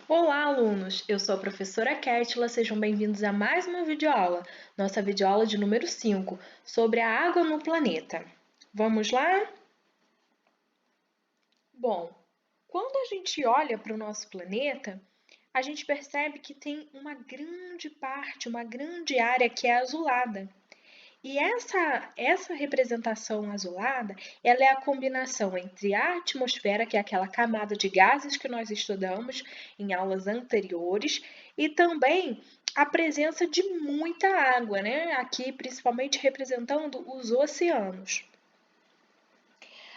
Olá, alunos! Eu sou a professora Kétila, sejam bem-vindos a mais uma videoaula, nossa videoaula de número 5, sobre a água no planeta. Vamos lá? Bom, quando a gente olha para o nosso planeta, a gente percebe que tem uma grande parte, uma grande área que é azulada. E essa representação azulada, ela é a combinação entre a atmosfera, que é aquela camada de gases que nós estudamos em aulas anteriores, e também a presença de muita água, né? Aqui principalmente representando os oceanos.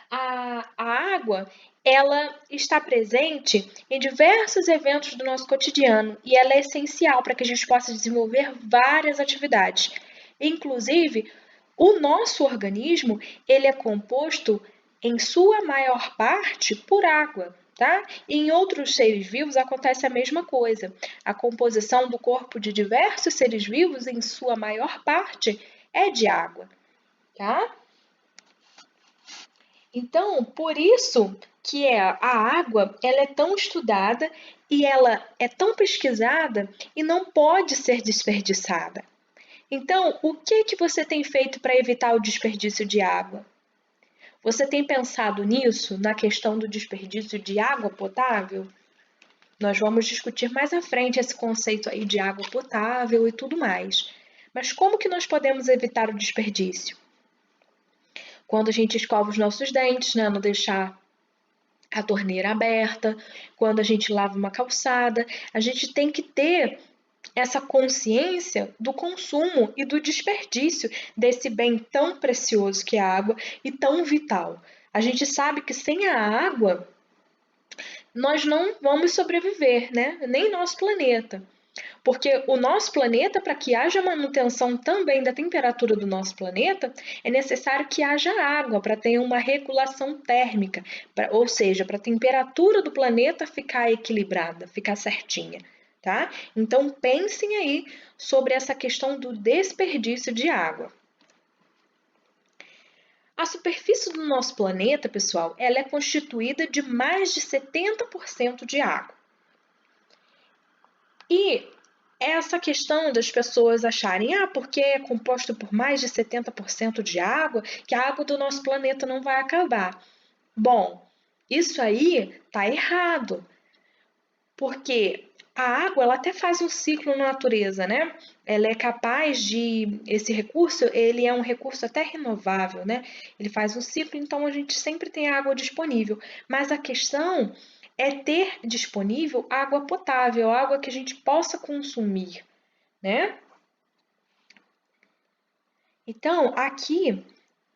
A água, ela está presente em diversos eventos do nosso cotidiano e ela é essencial para que a gente possa desenvolver várias atividades. Inclusive, o nosso organismo, ele é composto em sua maior parte por água, tá? E em outros seres vivos acontece a mesma coisa. A composição do corpo de diversos seres vivos, em sua maior parte, é de água, tá? Então, por isso que a água, ela é tão estudada e ela é tão pesquisada e não pode ser desperdiçada. Então, o que você tem feito para evitar o desperdício de água? Você tem pensado nisso, na questão do desperdício de água potável? Nós vamos discutir mais à frente esse conceito aí de água potável e tudo mais. Mas como que nós podemos evitar o desperdício? Quando a gente escova os nossos dentes, né, não deixar a torneira aberta, quando a gente lava uma calçada, a gente tem que ter essa consciência do consumo e do desperdício desse bem tão precioso que é a água e tão vital. A gente sabe que sem a água nós não vamos sobreviver, né? Nem nosso planeta. Porque o nosso planeta, para que haja manutenção também da temperatura do nosso planeta, é necessário que haja água para ter uma regulação térmica, ou seja, para a temperatura do planeta ficar equilibrada, ficar certinha, tá? Então pensem aí sobre essa questão do desperdício de água. A superfície do nosso planeta, pessoal, ela é constituída de mais de 70% de água. E essa questão das pessoas acharem, porque é composto por mais de 70% de água, que a água do nosso planeta não vai acabar. Bom, isso aí está errado, porque a água ela até faz um ciclo na natureza, né? Ela é capaz de, esse recurso, ele é um recurso até renovável, né? Ele faz um ciclo, então a gente sempre tem água disponível. Mas a questão é ter disponível água potável, água que a gente possa consumir, né? Então, aqui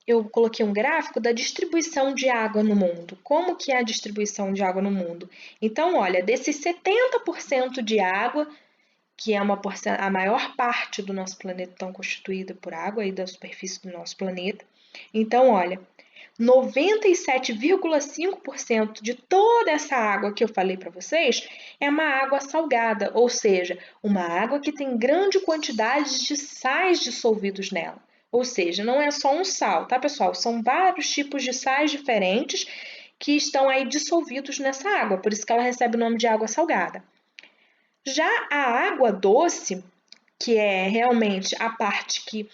eu coloquei um gráfico da distribuição de água no mundo. Como que é a distribuição de água no mundo? Então, olha, desses 70% de água, que é a maior parte do nosso planeta tão constituída por água e da superfície do nosso planeta. Então, olha, 97,5% de toda essa água que eu falei para vocês é uma água salgada, ou seja, uma água que tem grande quantidade de sais dissolvidos nela. Ou seja, não é só um sal, tá, pessoal? São vários tipos de sais diferentes que estão aí dissolvidos nessa água, por isso que ela recebe o nome de água salgada. Já a água doce, que é realmente a parte que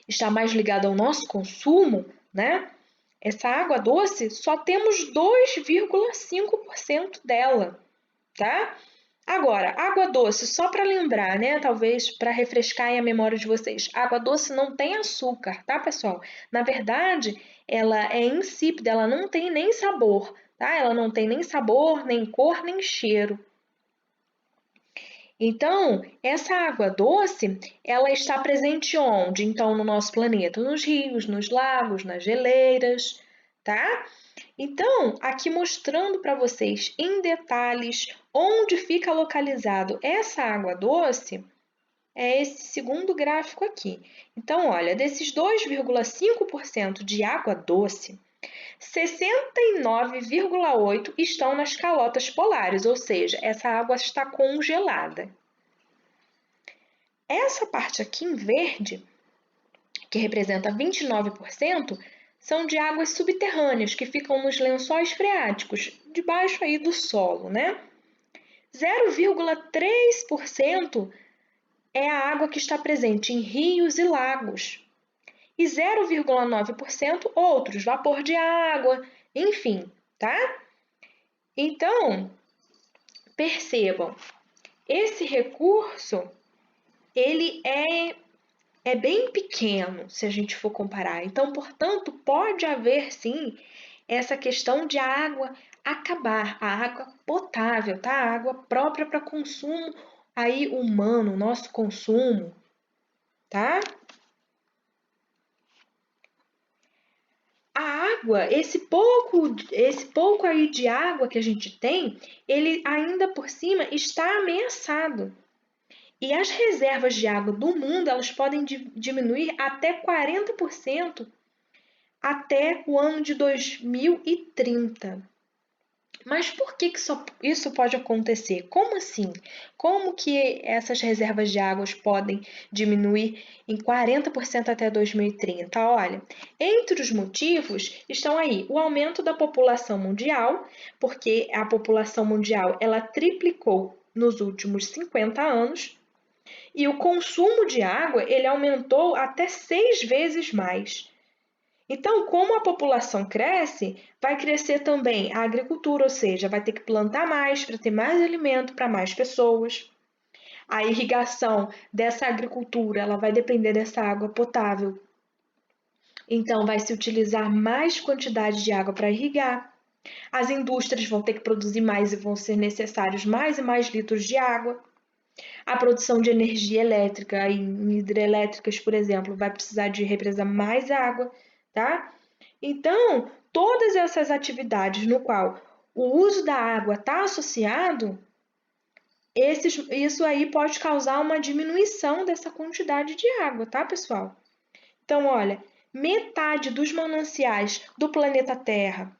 está mais ligada ao nosso consumo, né? Essa água doce só temos 2,5% dela, tá? Agora, água doce, só para lembrar, né? Talvez para refrescar a memória de vocês, água doce não tem açúcar, tá, pessoal? Na verdade, ela é insípida, ela não tem nem sabor, tá? Ela não tem nem sabor, nem cor, nem cheiro. Então, essa água doce, ela está presente onde? Então, no nosso planeta, nos rios, nos lagos, nas geleiras, tá? Então, aqui mostrando para vocês em detalhes onde fica localizado essa água doce, é esse segundo gráfico aqui. Então, olha, desses 2,5% de água doce, 69,8% estão nas calotas polares, ou seja, essa água está congelada. Essa parte aqui em verde, que representa 29%, são de águas subterrâneas, que ficam nos lençóis freáticos, debaixo aí do solo, né? 0,3% é a água que está presente em rios e lagos. E 0,9% outros, vapor de água, enfim, tá? Então, percebam, esse recurso, ele é bem pequeno, se a gente for comparar. Então, portanto, pode haver, sim, essa questão de a água acabar, a água potável, tá? A água própria para consumo aí humano, nosso consumo, tá? A água, esse pouco aí de água que a gente tem, ele ainda por cima está ameaçado. E as reservas de água do mundo, elas podem diminuir até 40% até o ano de 2030. Mas por que isso pode acontecer? Como assim? Como que essas reservas de águas podem diminuir em 40% até 2030? Olha, entre os motivos estão aí o aumento da população mundial, porque a população mundial ela triplicou nos últimos 50 anos, e o consumo de água ele aumentou até 6 vezes mais. Então, como a população cresce, vai crescer também a agricultura, ou seja, vai ter que plantar mais para ter mais alimento para mais pessoas. A irrigação dessa agricultura, ela vai depender dessa água potável. Então, vai se utilizar mais quantidade de água para irrigar. As indústrias vão ter que produzir mais e vão ser necessários mais e mais litros de água. A produção de energia elétrica em hidrelétricas, por exemplo, vai precisar de represar mais água, tá? Então, todas essas atividades no qual o uso da água está associado, isso aí pode causar uma diminuição dessa quantidade de água, tá, pessoal? Então, olha, metade dos mananciais do planeta Terra,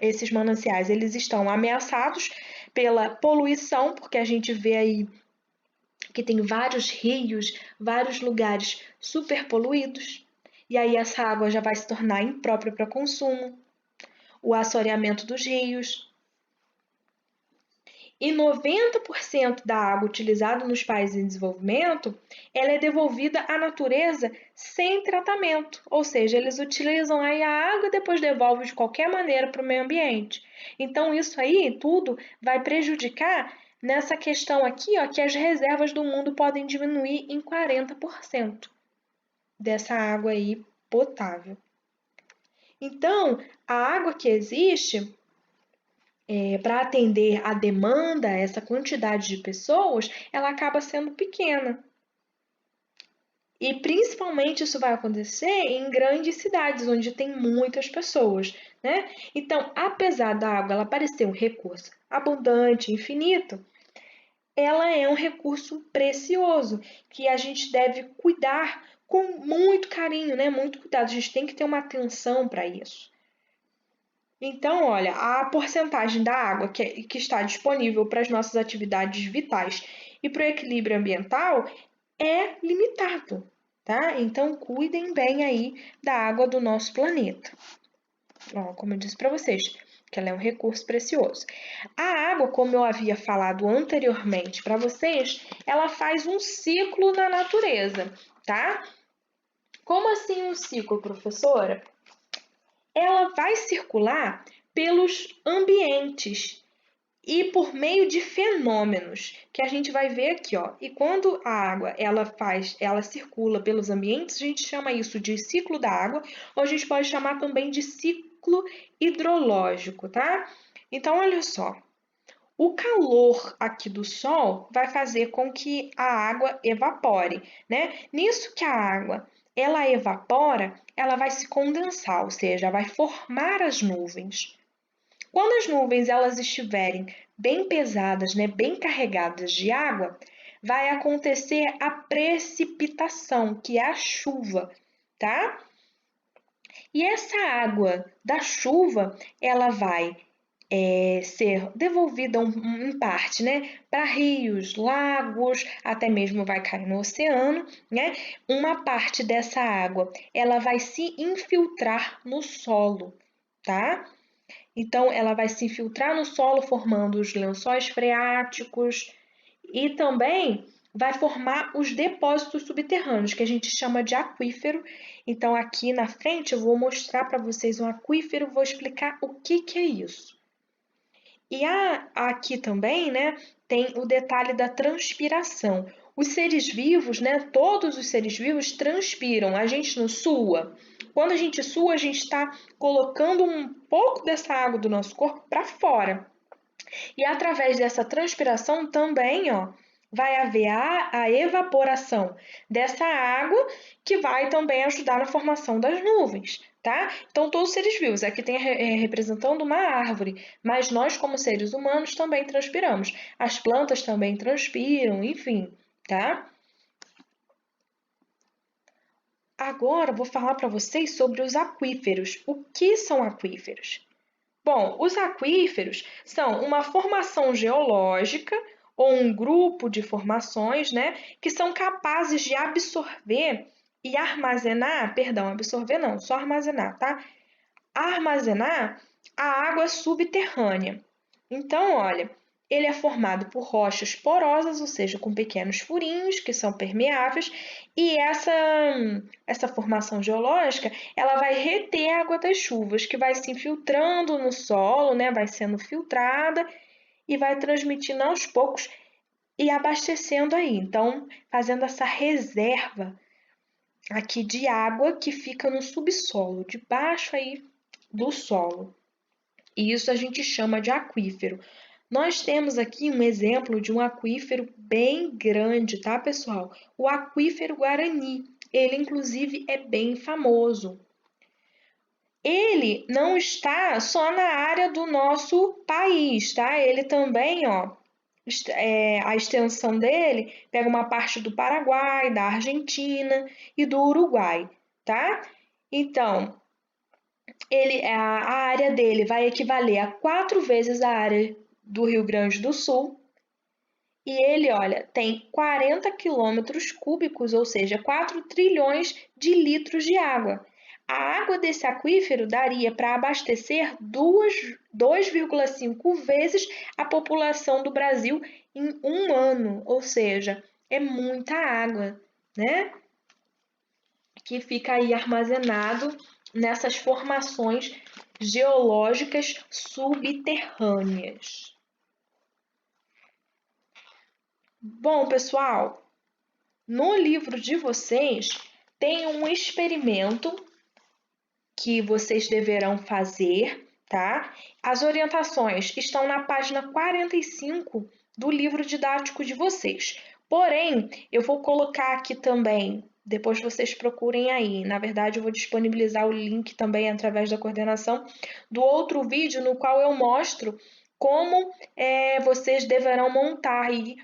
esses mananciais, eles estão ameaçados pela poluição, porque a gente vê aí que tem vários rios, vários lugares super poluídos, e aí essa água já vai se tornar imprópria para consumo, o assoreamento dos rios. E 90% da água utilizada nos países em desenvolvimento, ela é devolvida à natureza sem tratamento, ou seja, eles utilizam aí a água e depois devolvem de qualquer maneira para o meio ambiente. Então isso aí tudo vai prejudicar nessa questão aqui, ó, que as reservas do mundo podem diminuir em 40% dessa água aí potável. Então, a água que existe para atender a demanda, essa quantidade de pessoas, ela acaba sendo pequena. E principalmente isso vai acontecer em grandes cidades, onde tem muitas pessoas, né? Então, apesar da água ela parecer um recurso abundante, infinito, ela é um recurso precioso que a gente deve cuidar com muito carinho, né? Muito cuidado. A gente tem que ter uma atenção para isso. Então, olha, a porcentagem da água que está disponível para as nossas atividades vitais e para o equilíbrio ambiental é limitado, tá? Então, cuidem bem aí da água do nosso planeta. Ó, como eu disse para vocês, que ela é um recurso precioso. A água, como eu havia falado anteriormente para vocês, ela faz um ciclo na natureza, tá? Como assim um ciclo, professora? Ela vai circular pelos ambientes e por meio de fenômenos que a gente vai ver aqui, ó. E quando a água ela circula pelos ambientes, a gente chama isso de ciclo da água, ou a gente pode chamar também de ciclo hidrológico, tá? Então, olha só. O calor aqui do sol vai fazer com que a água evapore, né? Nisso que a água ela evapora, ela vai se condensar, ou seja, vai formar as nuvens. Quando as nuvens elas estiverem bem pesadas, né, bem carregadas de água, vai acontecer a precipitação, que é a chuva, tá? E essa água da chuva, ela vai ser devolvida em parte, né, para rios, lagos, até mesmo vai cair no oceano, né? Uma parte dessa água, ela vai se infiltrar no solo, tá? Então, ela vai se infiltrar no solo, formando os lençóis freáticos e também vai formar os depósitos subterrâneos, que a gente chama de aquífero. Então, aqui na frente eu vou mostrar para vocês um aquífero, vou explicar o que que é isso. E aqui também, né, tem o detalhe da transpiração. Os seres vivos, né, todos os seres vivos transpiram. A gente não sua. Quando a gente sua, a gente está colocando um pouco dessa água do nosso corpo para fora. E através dessa transpiração também, ó, vai haver a evaporação dessa água que vai também ajudar na formação das nuvens, tá? Então, todos os seres vivos, aqui tem representando uma árvore, mas nós, como seres humanos, também transpiramos. As plantas também transpiram, enfim, tá? Agora, vou falar para vocês sobre os aquíferos. O que são aquíferos? Bom, os aquíferos são uma formação geológica ou um grupo de formações, né, que são capazes de absorver e armazenar, perdão, absorver não, só armazenar, tá? Armazenar a água subterrânea. Então, olha, ele é formado por rochas porosas, ou seja, com pequenos furinhos que são permeáveis, e essa formação geológica, ela vai reter a água das chuvas, que vai se infiltrando no solo, né, vai sendo filtrada e vai transmitindo aos poucos e abastecendo aí. Então, fazendo essa reserva aqui de água que fica no subsolo, debaixo aí do solo. E isso a gente chama de aquífero. Nós temos aqui um exemplo de um aquífero bem grande, tá, pessoal? O aquífero Guarani. Ele, inclusive, é bem famoso. Ele não está só na área do nosso país, tá? Ele também, ó, a extensão dele pega uma parte do Paraguai, da Argentina e do Uruguai, tá? Então, a área dele vai equivaler a 4 vezes a área do Rio Grande do Sul. E ele, olha, tem 40 quilômetros cúbicos, ou seja, 4 trilhões de litros de água. A água desse aquífero daria para abastecer 2,5 vezes a população do Brasil em um ano, ou seja, é muita água, né? Que fica aí armazenado nessas formações geológicas subterrâneas. Bom, pessoal, no livro de vocês tem um experimento que vocês deverão fazer, tá? As orientações estão na página 45 do livro didático de vocês. Porém, eu vou colocar aqui também, depois vocês procurem aí. Na verdade, eu vou disponibilizar o link também através da coordenação do outro vídeo no qual eu mostro como vocês deverão montar aí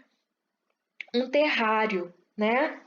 um terrário, né?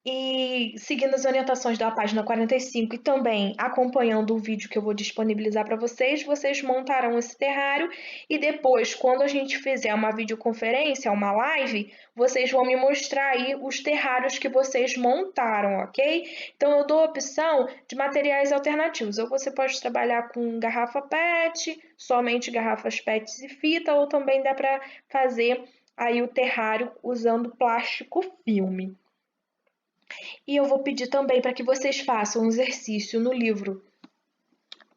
E seguindo as orientações da página 45 e também acompanhando o vídeo que eu vou disponibilizar para vocês, vocês montarão esse terrário e depois, quando a gente fizer uma videoconferência, uma live, vocês vão me mostrar aí os terrários que vocês montaram, ok? Então eu dou a opção de materiais alternativos. Ou você pode trabalhar com garrafa PET, somente garrafas PET e fita, ou também dá para fazer aí o terrário usando plástico filme. E eu vou pedir também para que vocês façam um exercício no livro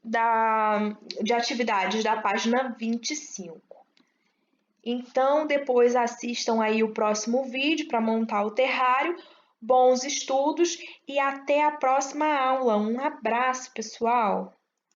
de atividades da página 25. Então, depois assistam aí o próximo vídeo para montar o terrário. Bons estudos e até a próxima aula. Um abraço, pessoal!